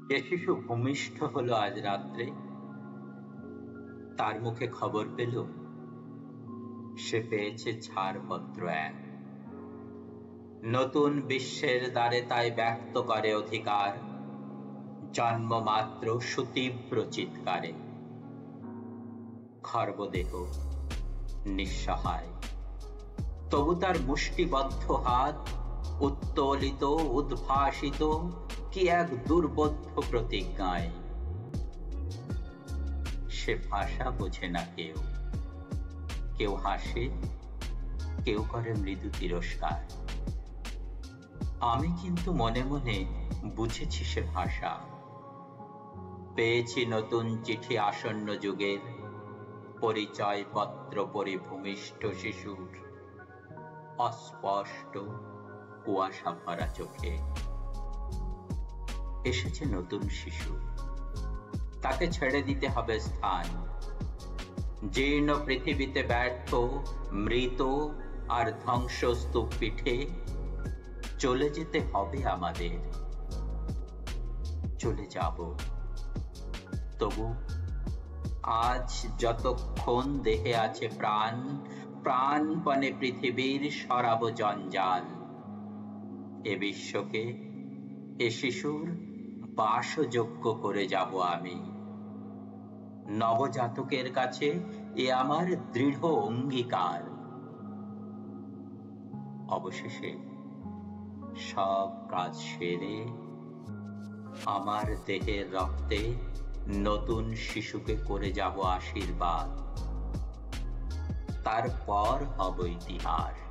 যে শিশু ভূমিষ্ঠ হলো আজ রাত্রে, তার মুখে খবর পেলুম সে পেয়েছে ছাড়পত্র এক। নতুন বিশ্বের দ্বারে তাই ব্যক্ত করে অধিকার, জন্মমাত্র সুতীব্র চিৎকারে। খর্বদেহ নিঃসহায়, তবু তার মুষ্টিবদ্ধ হাত উত্তোলিত উদ্ভাসিত কি এক দুর্বোধ্য প্রতিজ্ঞায়। সে ভাষা বোঝে না কেউ, কেউ হাসে, কেউ করে মৃদু তিরস্কার। আমি কিন্তু মনে মনে বুঝেছি সে ভাষা। পেয়েছি নতুন চিঠি আসন্ন যুগের, পরিচয় পত্র পরিভূমিষ্ঠ শিশুর, অস্পষ্ট কুয়াশা ভরা চোখে। এসেছে নতুন শিশু, তাকে ছেড়ে দিতে হবে স্থান। জীর্ণ পৃথিবীতে ব্যর্থ মৃত আর ধ্বংসস্তূপ পিঠে চলে যেতে হবে আমাদের। চলে যাব, তবু আজ যতক্ষণ দেহে আছে প্রাণ, প্রাণপণে পৃথিবীর সরাব জঞ্জাল। এ বিশ্বকে এ শিশুর বাসযোগ্য করে যাব আমি। নবজাতকের কাছে এ আমার দৃঢ় অঙ্গীকার। অবশেষে সব কাজ সেরে আমার দেহের রক্তে নতুন শিশুকে করে যাব আশীর্বাদ। তারপর হব ইতিহাস।